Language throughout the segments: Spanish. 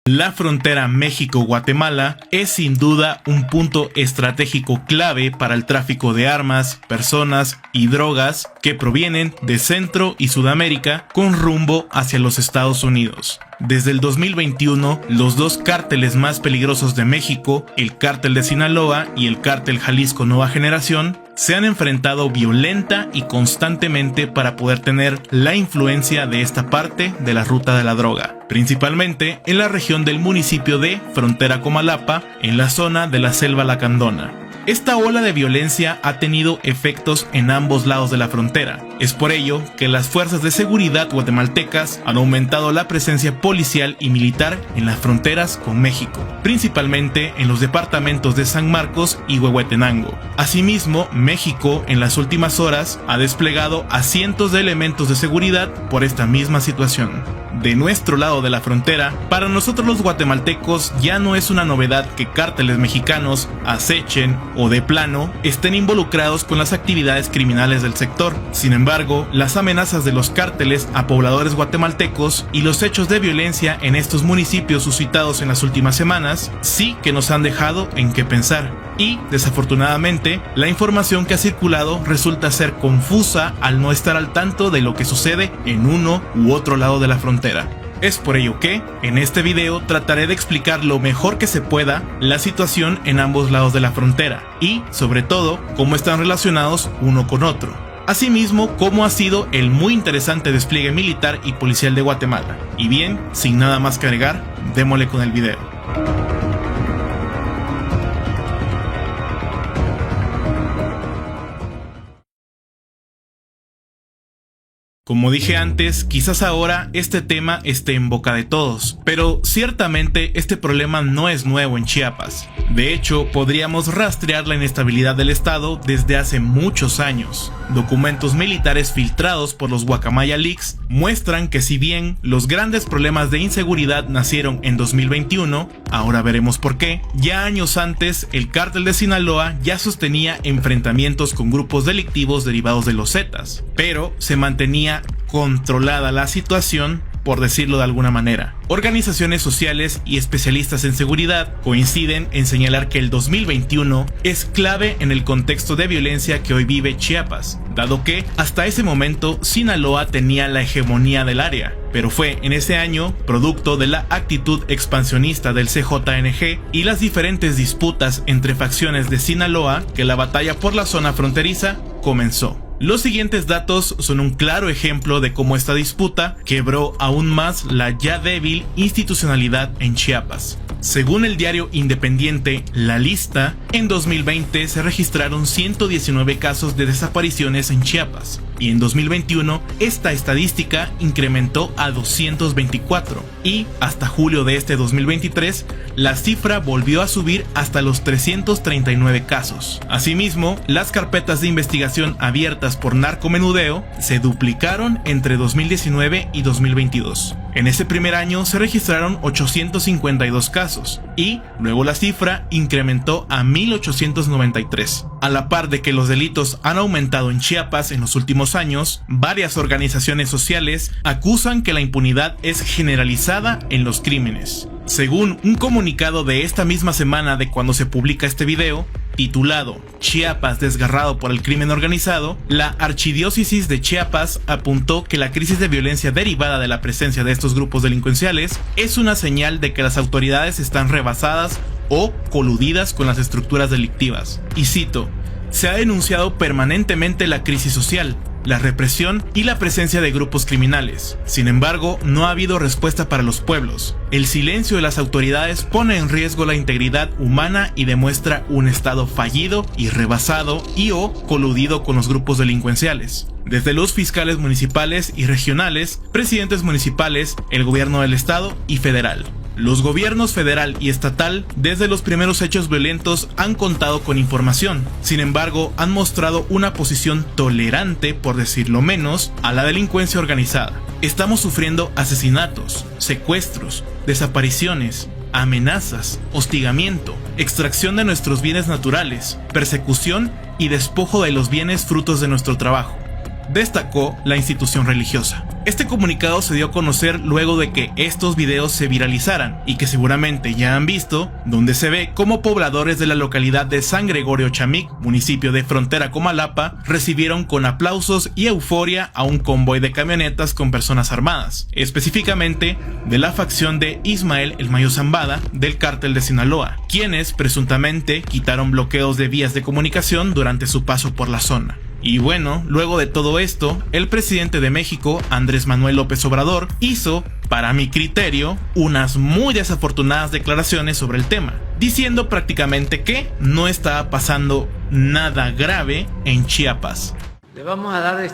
La frontera México-Guatemala es sin duda un punto estratégico clave para el tráfico de armas, personas y drogas que provienen de Centro y Sudamérica con rumbo hacia los Estados Unidos. Desde el 2021, los dos cárteles más peligrosos de México, el Cártel de Sinaloa y el Cártel Jalisco Nueva Generación, se han enfrentado violenta y constantemente para poder tener la influencia de esta parte de la ruta de la droga, principalmente en la región del municipio de Frontera Comalapa, en la zona de la Selva Lacandona. Esta ola de violencia ha tenido efectos en ambos lados de la frontera. Es por ello que las fuerzas de seguridad guatemaltecas han aumentado la presencia policial y militar en las fronteras con México, principalmente en los departamentos de San Marcos y Huehuetenango. Asimismo, México en las últimas horas ha desplegado a cientos de elementos de seguridad por esta misma situación. De nuestro lado de la frontera, para nosotros los guatemaltecos ya no es una novedad que cárteles mexicanos acechen o de plano estén involucrados con las actividades criminales del sector. Sin embargo, las amenazas de los cárteles a pobladores guatemaltecos y los hechos de violencia en estos municipios suscitados en las últimas semanas sí que nos han dejado en qué pensar. Y, desafortunadamente, la información que ha circulado resulta ser confusa al no estar al tanto de lo que sucede en uno u otro lado de la frontera. Es por ello que, en este video, trataré de explicar lo mejor que se pueda la situación en ambos lados de la frontera y, sobre todo, cómo están relacionados uno con otro. Asimismo, cómo ha sido el muy interesante despliegue militar y policial de Guatemala. Y bien, sin nada más que agregar, démosle con el video. Como dije antes, quizás ahora este tema esté en boca de todos, pero ciertamente este problema no es nuevo en Chiapas. De hecho, podríamos rastrear la inestabilidad del estado desde hace muchos años. Documentos militares filtrados por los Guacamaya Leaks muestran que si bien los grandes problemas de inseguridad nacieron en 2021, ahora veremos por qué, ya años antes el Cártel de Sinaloa ya sostenía enfrentamientos con grupos delictivos derivados de los Zetas, pero se mantenía controlada la situación, por decirlo de alguna manera. Organizaciones sociales y especialistas en seguridad coinciden en señalar que el 2021 es clave en el contexto de violencia que hoy vive Chiapas, dado que hasta ese momento Sinaloa tenía la hegemonía del área, pero fue en ese año, producto de la actitud expansionista del CJNG y las diferentes disputas entre facciones de Sinaloa, que la batalla por la zona fronteriza comenzó. Los siguientes datos son un claro ejemplo de cómo esta disputa quebró aún más la ya débil institucionalidad en Chiapas. Según el diario independiente La Lista, en 2020 se registraron 119 casos de desapariciones en Chiapas y en 2021 esta estadística incrementó a 224 y hasta julio de este 2023 la cifra volvió a subir hasta los 339 casos. Asimismo, las carpetas de investigación abiertas por narcomenudeo se duplicaron entre 2019 y 2022. En ese primer año se registraron 852 casos y luego la cifra incrementó a 1893. A la par de que los delitos han aumentado en Chiapas en los últimos años, varias organizaciones sociales acusan que la impunidad es generalizada en los crímenes. Según un comunicado de esta misma semana de cuando se publica este video, titulado Chiapas desgarrado por el crimen organizado, la Archidiócesis de Chiapas apuntó que la crisis de violencia derivada de la presencia de estos grupos delincuenciales es una señal de que las autoridades están rebasadas o coludidas con las estructuras delictivas. Y cito, se ha denunciado permanentemente la crisis social, la represión y la presencia de grupos criminales. Sin embargo, no ha habido respuesta para los pueblos. El silencio de las autoridades pone en riesgo la integridad humana y demuestra un estado fallido y rebasado y o coludido con los grupos delincuenciales. Desde los fiscales municipales y regionales, presidentes municipales, el gobierno del estado y federal. Los gobiernos federal y estatal, desde los primeros hechos violentos, han contado con información. Sin embargo, han mostrado una posición tolerante, por decirlo menos, a la delincuencia organizada. Estamos sufriendo asesinatos, secuestros, desapariciones, amenazas, hostigamiento, extracción de nuestros bienes naturales, persecución y despojo de los bienes frutos de nuestro trabajo. destacó la institución religiosa. Este comunicado se dio a conocer luego de que estos videos se viralizaran y que seguramente ya han visto, donde se ve cómo pobladores de la localidad de San Gregorio Chamic, municipio de frontera Comalapa, recibieron con aplausos y euforia a un convoy de camionetas con personas armadas, específicamente de la facción de Ismael El Mayo Zambada del cártel de Sinaloa, quienes presuntamente quitaron bloqueos de vías de comunicación durante su paso por la zona. Y bueno, luego de todo esto, el presidente de México, Andrés Manuel López Obrador, hizo, para mi criterio, unas muy desafortunadas declaraciones sobre el tema, diciendo prácticamente que no estaba pasando nada grave en Chiapas. Le vamos a dar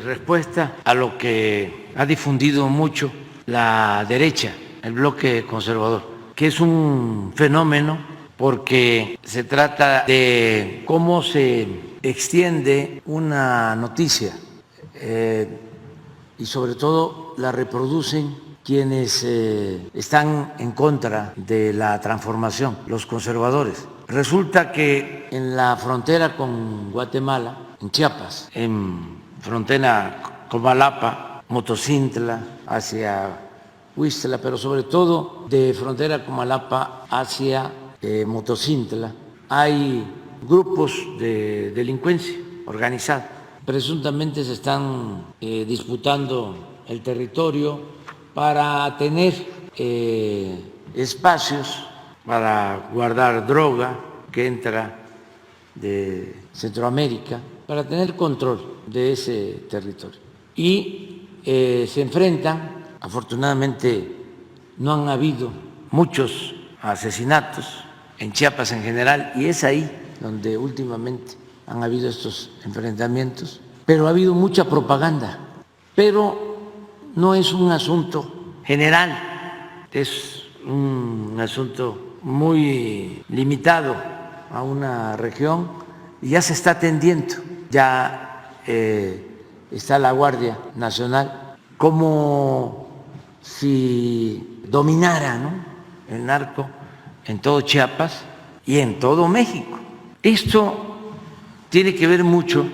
respuesta a lo que ha difundido mucho la derecha, el bloque conservador, que es un fenómeno porque se trata de cómo se extiende una noticia y sobre todo la reproducen quienes están en contra de la transformación, los conservadores. Resulta que en la frontera con Guatemala, en Chiapas, en frontera Comalapa, Motocintla, hacia Huixtla, pero sobre todo de frontera Comalapa hacia Motocintla, hay grupos de delincuencia organizada. Presuntamente se están disputando el territorio para tener espacios para guardar droga que entra de Centroamérica, para tener control de ese territorio. Y se enfrentan, afortunadamente no han habido muchos asesinatos en Chiapas en general, y es ahí donde últimamente han habido estos enfrentamientos, pero ha habido mucha propaganda. Pero no es un asunto general, es un asunto muy limitado a una región y ya se está atendiendo, ya está la Guardia Nacional, como si dominara, ¿no?, el narco en todo Chiapas y en todo México. Esto tiene que ver mucho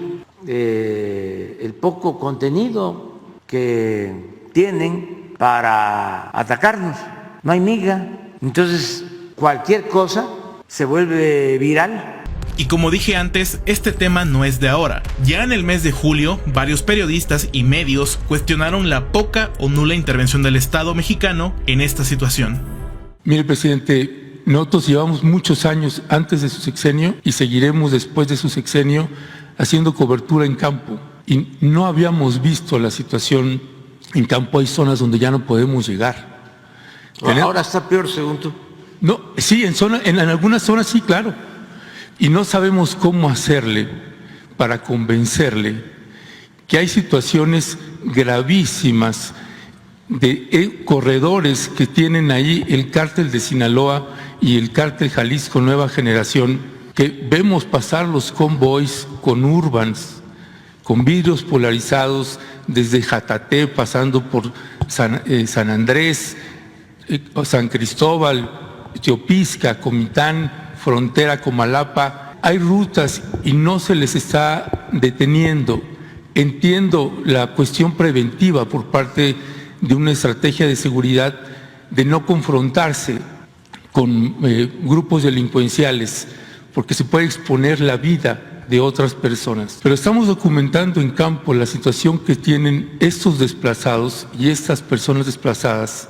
el poco contenido que tienen para atacarnos. No hay miga. Entonces, cualquier cosa se vuelve viral. Y como dije antes, este tema no es de ahora. Ya en el mes de julio, varios periodistas y medios cuestionaron la poca o nula intervención del Estado mexicano en esta situación. Mire, presidente, nosotros llevamos muchos años antes de su sexenio y seguiremos después de su sexenio haciendo cobertura en campo. Y no habíamos visto la situación en campo. Hay zonas donde ya no podemos llegar. Ahora está peor, según tú. No, sí, en algunas zonas sí, claro. Y no sabemos cómo hacerle para convencerle que hay situaciones gravísimas de corredores que tienen ahí el cártel de Sinaloa y el cártel Jalisco Nueva Generación, que vemos pasar los convoys con urbans, con vidrios polarizados desde Jataté, pasando por San Andrés, San Cristóbal, Teopisca, Comitán, frontera Comalapa. Hay rutas y no se les está deteniendo. Entiendo la cuestión preventiva por parte de una estrategia de seguridad de no confrontarse con grupos delincuenciales, porque se puede exponer la vida de otras personas. Pero estamos documentando en campo la situación que tienen estos desplazados y estas personas desplazadas,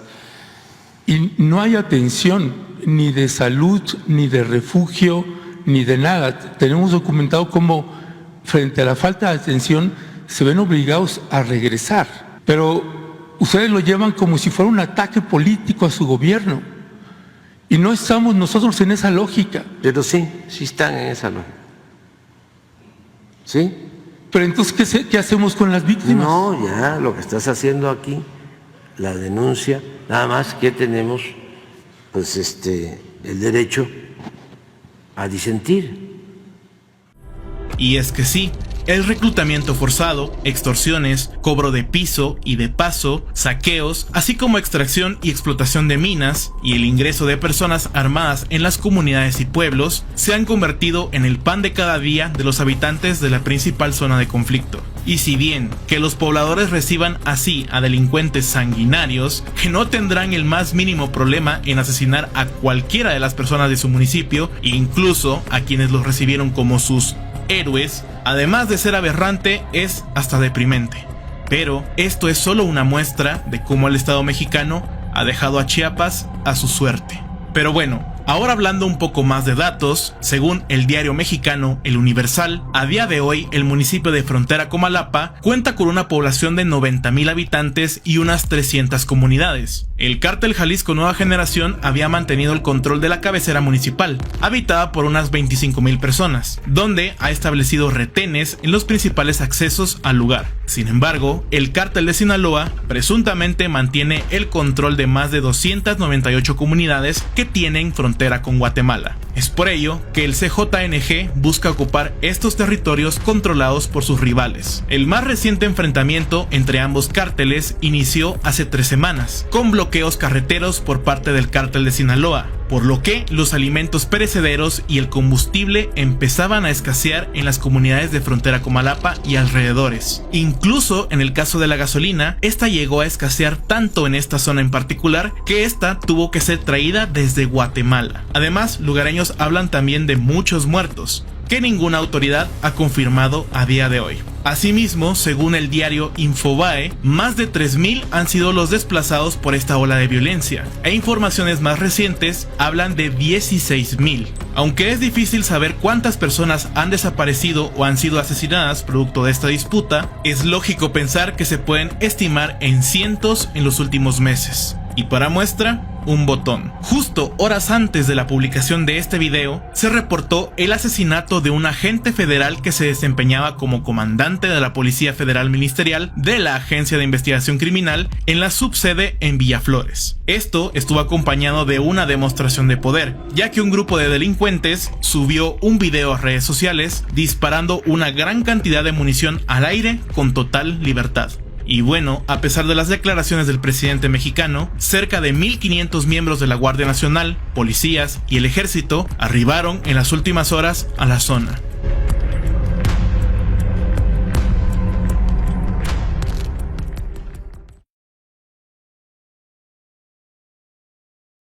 y no hay atención ni de salud, ni de refugio, ni de nada. Tenemos documentado cómo frente a la falta de atención se ven obligados a regresar, pero ustedes lo llevan como si fuera un ataque político a su gobierno, y no estamos nosotros en esa lógica. Pero sí están en esa lógica. ¿Sí? Pero entonces, ¿qué hacemos con las víctimas? No, ya, lo que estás haciendo aquí, la denuncia, nada más que tenemos pues el derecho a disentir. Y es que sí, el reclutamiento forzado, extorsiones, cobro de piso y de paso, saqueos, así como extracción y explotación de minas y el ingreso de personas armadas en las comunidades y pueblos se han convertido en el pan de cada día de los habitantes de la principal zona de conflicto. Y si bien que los pobladores reciban así a delincuentes sanguinarios que no tendrán el más mínimo problema en asesinar a cualquiera de las personas de su municipio, incluso a quienes los recibieron como sus héroes, además de ser aberrante, es hasta deprimente. Pero esto es solo una muestra de cómo el Estado mexicano ha dejado a Chiapas a su suerte. Pero bueno, ahora hablando un poco más de datos, según el diario mexicano El Universal, a día de hoy el municipio de Frontera Comalapa cuenta con una población de 90,000 habitantes y unas 300 comunidades. El cártel Jalisco Nueva Generación había mantenido el control de la cabecera municipal, habitada por unas 25,000 personas, donde ha establecido retenes en los principales accesos al lugar. Sin embargo, el cártel de Sinaloa presuntamente mantiene el control de más de 298 comunidades que tienen frontera con Guatemala. Es por ello que el CJNG busca ocupar estos territorios controlados por sus rivales. El más reciente enfrentamiento entre ambos cárteles inició hace 3 semanas, con bloqueos carreteros por parte del cártel de Sinaloa, por lo que los alimentos perecederos y el combustible empezaban a escasear en las comunidades de Frontera Comalapa y alrededores. Incluso en el caso de la gasolina, esta llegó a escasear tanto en esta zona en particular que esta tuvo que ser traída desde Guatemala. Además, lugareños hablan también de muchos muertos, que ninguna autoridad ha confirmado a día de hoy. Asimismo, según el diario Infobae, más de 3,000 han sido los desplazados por esta ola de violencia, e informaciones más recientes hablan de 16,000. Aunque es difícil saber cuántas personas han desaparecido o han sido asesinadas producto de esta disputa, es lógico pensar que se pueden estimar en cientos en los últimos meses. Y para muestra, un botón. Justo horas antes de la publicación de este video, se reportó el asesinato de un agente federal que se desempeñaba como comandante de la Policía Federal Ministerial de la Agencia de Investigación Criminal en la subsede en Villaflores. Esto estuvo acompañado de una demostración de poder, ya que un grupo de delincuentes subió un video a redes sociales disparando una gran cantidad de munición al aire con total libertad. Y bueno, a pesar de las declaraciones del presidente mexicano, cerca de 1,500 miembros de la Guardia Nacional, policías y el ejército arribaron en las últimas horas a la zona.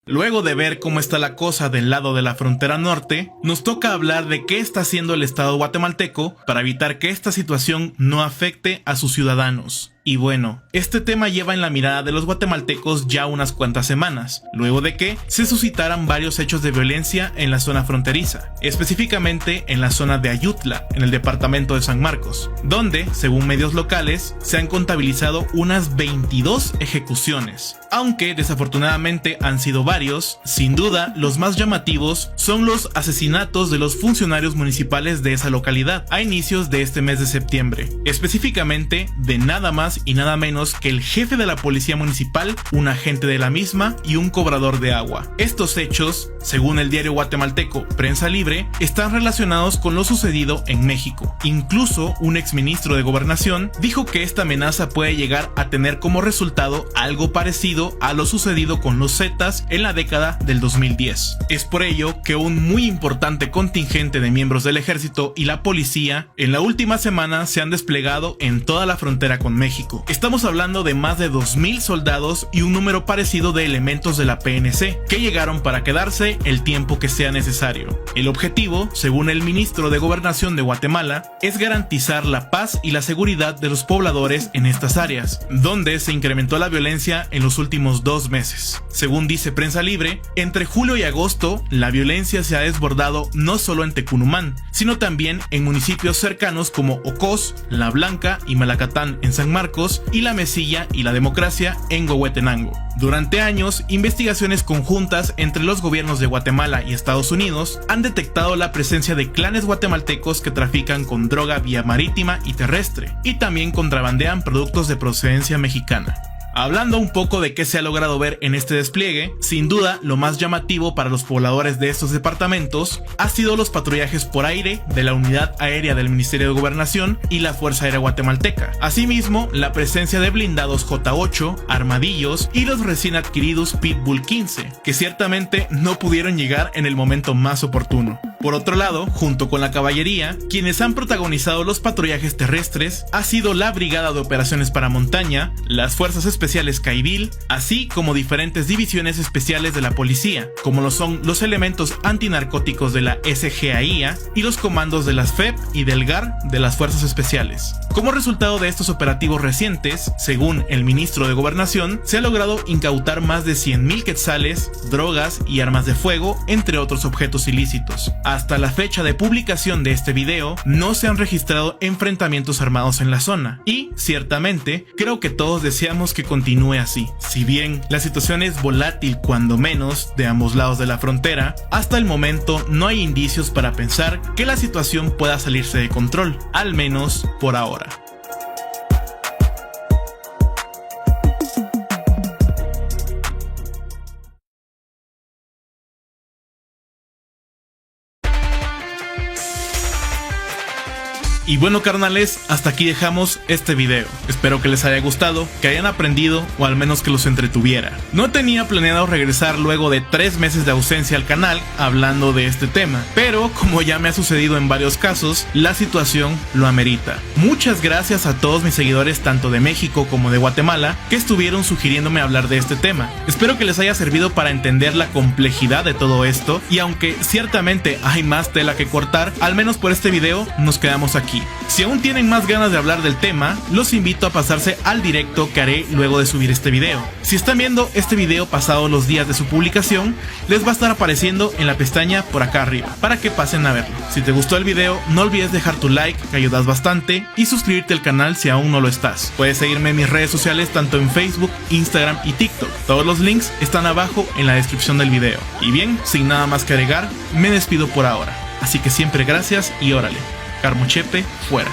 Luego de ver cómo está la cosa del lado de la frontera norte, nos toca hablar de qué está haciendo el Estado guatemalteco para evitar que esta situación no afecte a sus ciudadanos. Y bueno, este tema lleva en la mirada de los guatemaltecos ya unas cuantas semanas, luego de que se suscitaran varios hechos de violencia en la zona fronteriza, específicamente en la zona de Ayutla, en el departamento de San Marcos, donde, según medios locales, se han contabilizado unas 22 ejecuciones. Aunque desafortunadamente han sido varios, sin duda los más llamativos son los asesinatos de los funcionarios municipales de esa localidad a inicios de este mes de septiembre, específicamente de nada más y nada menos que el jefe de la policía municipal, un agente de la misma y un cobrador de agua. Estos hechos, según el diario guatemalteco Prensa Libre, están relacionados con lo sucedido en México. Incluso un exministro de Gobernación dijo que esta amenaza puede llegar a tener como resultado algo parecido a lo sucedido con los Zetas en la década del 2010. Es por ello que un muy importante contingente de miembros del ejército y la policía en la última semana se han desplegado en toda la frontera con México. Estamos hablando de más de 2,000 soldados y un número parecido de elementos de la PNC que llegaron para quedarse el tiempo que sea necesario. El objetivo, según el ministro de Gobernación de Guatemala, es garantizar la paz y la seguridad de los pobladores en estas áreas, donde se incrementó la violencia en los últimos 2 meses. Según dice Prensa Libre, entre julio y agosto, la violencia se ha desbordado no solo en Tecunumán, sino también en municipios cercanos como Ocós, La Blanca y Malacatán en San Marcos, y La Mesilla y La Democracia en Huehuetenango. Durante años, investigaciones conjuntas entre los gobiernos de Guatemala y Estados Unidos han detectado la presencia de clanes guatemaltecos que trafican con droga vía marítima y terrestre, y también contrabandean productos de procedencia mexicana. Hablando un poco de qué se ha logrado ver en este despliegue, sin duda lo más llamativo para los pobladores de estos departamentos ha sido los patrullajes por aire de la Unidad Aérea del Ministerio de Gobernación y la Fuerza Aérea Guatemalteca. Asimismo, la presencia de blindados J-8, armadillos y los recién adquiridos Pitbull 15, que ciertamente no pudieron llegar en el momento más oportuno. Por otro lado, junto con la caballería, quienes han protagonizado los patrullajes terrestres ha sido la Brigada de Operaciones para Montaña, las Fuerzas Especiales Caibil, así como diferentes divisiones especiales de la policía, como lo son los elementos antinarcóticos de la SGAIA y los comandos de las FEP y del GAR de las Fuerzas Especiales. Como resultado de estos operativos recientes, según el ministro de Gobernación, se ha logrado incautar más de 100,000 quetzales, drogas y armas de fuego, entre otros objetos ilícitos. Hasta la fecha de publicación de este video, no se han registrado enfrentamientos armados en la zona, y, ciertamente, creo que todos deseamos que continúe así. Si bien la situación es volátil cuando menos de ambos lados de la frontera, hasta el momento no hay indicios para pensar que la situación pueda salirse de control, al menos por ahora. Y bueno, carnales, hasta aquí dejamos este video. Espero que les haya gustado, que hayan aprendido o al menos que los entretuviera. No tenía planeado regresar luego de 3 meses de ausencia al canal hablando de este tema, pero como ya me ha sucedido en varios casos, la situación lo amerita. Muchas gracias a todos mis seguidores tanto de México como de Guatemala que estuvieron sugiriéndome hablar de este tema. Espero que les haya servido para entender la complejidad de todo esto, y aunque ciertamente hay más tela que cortar, al menos por este video nos quedamos aquí. Si aún tienen más ganas de hablar del tema, los invito a pasarse al directo que haré luego de subir este video. Si están viendo este video pasado los días de su publicación, les va a estar apareciendo en la pestaña por acá arriba, para que pasen a verlo. Si te gustó el video, no olvides dejar tu like, que ayudas bastante, y suscribirte al canal si aún no lo estás. Puedes seguirme en mis redes sociales tanto en Facebook, Instagram y TikTok. Todos los links están abajo en la descripción del video. Y bien, sin nada más que agregar, me despido por ahora. Así que siempre gracias y órale. Carmo Chepe, fuera.